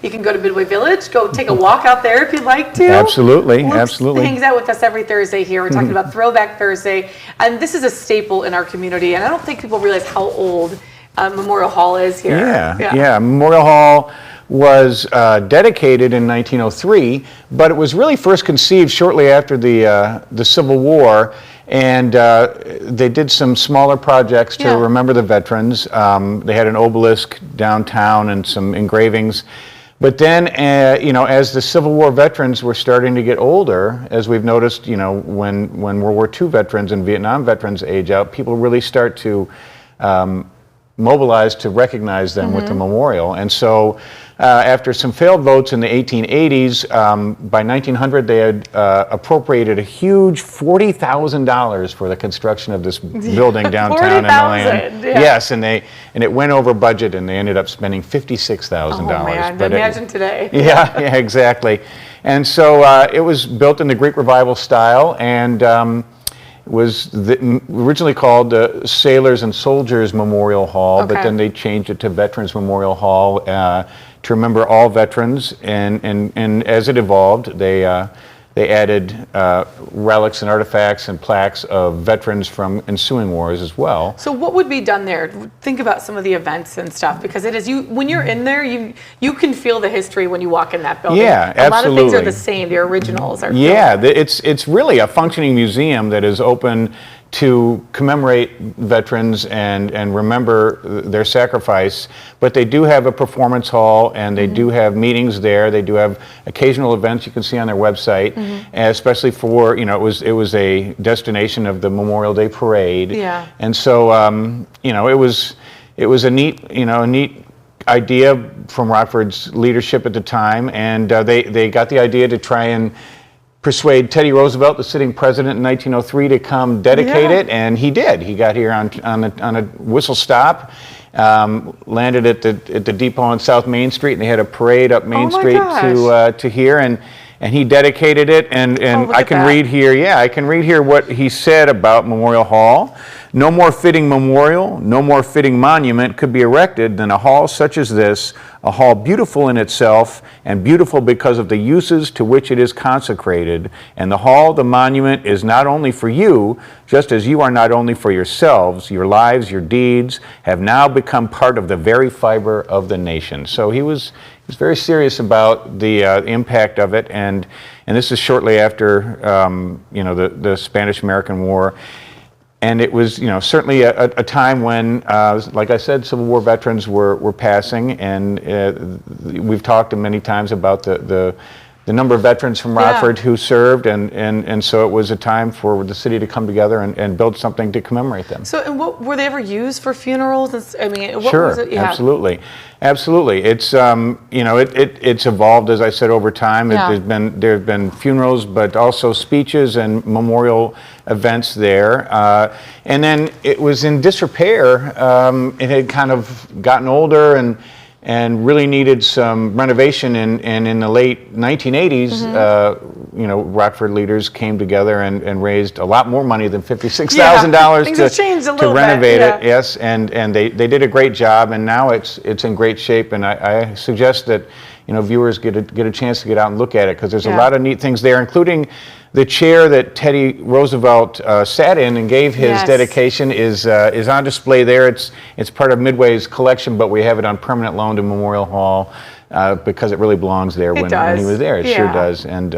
You can go to Midway Village, go take a walk out there if you'd like to. Absolutely, Luke absolutely. hangs out with us every Thursday here. We're talking about Throwback Thursday, and this is a staple in our community, and I don't think people realize how old Memorial Hall is here. Yeah. Memorial Hall was dedicated in 1903, but it was really first conceived shortly after the Civil War, and they did some smaller projects to remember the veterans. They had an obelisk downtown and some engravings. But then, as the Civil War veterans were starting to get older, as we've noticed, when World War II veterans and Vietnam veterans age out, people really start to mobilize to recognize them with the memorial. And so after some failed votes in the 1880s, by 1900 they had appropriated a huge $40,000 for the construction of this building downtown in the land. Yes, and it went over budget, and they ended up spending $56,000. Oh man, imagine today. Yeah, exactly. And so it was built in the Greek Revival style, and was originally called the Sailors and Soldiers Memorial Hall, but then they changed it to Veterans Memorial Hall to remember all veterans. And as it evolved, they added relics and artifacts and plaques of veterans from ensuing wars as well. So what would be done there? Think about some of the events and stuff, because it is when you're in there, you can feel the history when you walk in that building. Yeah, absolutely. A lot of things are the same. The originals are. Yeah, it's really a functioning museum that is open to commemorate veterans and remember their sacrifice. But they do have a performance hall, and they do have meetings there. They do have occasional events you can see on their website, especially for, it was a destination of the Memorial Day Parade. Yeah. And so, it was a neat idea from Rockford's leadership at the time, and they got the idea to try and persuade Teddy Roosevelt, the sitting president in 1903, to come dedicate it, and he did. He got here on a whistle stop, landed at the depot on South Main Street, and they had a parade up Main Street to here, and he dedicated it. And I can read here. Yeah, I can read here what he said about Memorial Hall. No more fitting memorial, no more fitting monument could be erected than a hall such as this, a hall beautiful in itself and beautiful because of the uses to which it is consecrated. And the hall, the monument, is not only for you, just as you are not only for yourselves, your lives, your deeds have now become part of the very fiber of the nation. So he was very serious about the impact of it, and this is shortly after the Spanish-American War. And it was, certainly a time when, like I said, Civil War veterans were passing, and we've talked many times about the number of veterans from Rockford who served, and so it was a time for the city to come together and build something to commemorate them. So, and what were they ever used for funerals? I mean, what sure, was it? Yeah. Absolutely. It's it's evolved, as I said, over time. There have been funerals, but also speeches and memorial events there. And then it was in disrepair. It had kind of gotten older and really needed some renovation. And in the late 1980s, Rockford leaders came together and raised a lot more money than $56,000 to renovate it. Yes, and they did a great job, and now it's in great shape. And I suggest that viewers get a chance to get out and look at it, because there's a lot of neat things there, including the chair that Teddy Roosevelt sat in and gave his dedication is on display there. It's part of Midway's collection, but we have it on permanent loan to Memorial Hall because it really belongs there when he was there. It sure does. And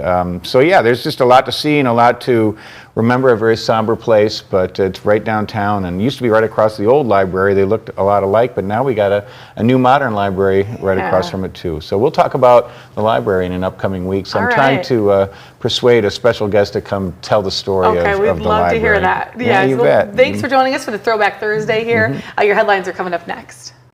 so there's just a lot to see and a lot to remember. A very somber place, but it's right downtown, and used to be right across the old library. They looked a lot alike, but now we got a new modern library right across from it too. So we'll talk about the library in an upcoming weeks. I'm trying to persuade a special guest to come tell the story of the library. Okay, we'd love to hear that. Yeah, you bet. Thanks for joining us for the Throwback Thursday here. Your headlines are coming up next.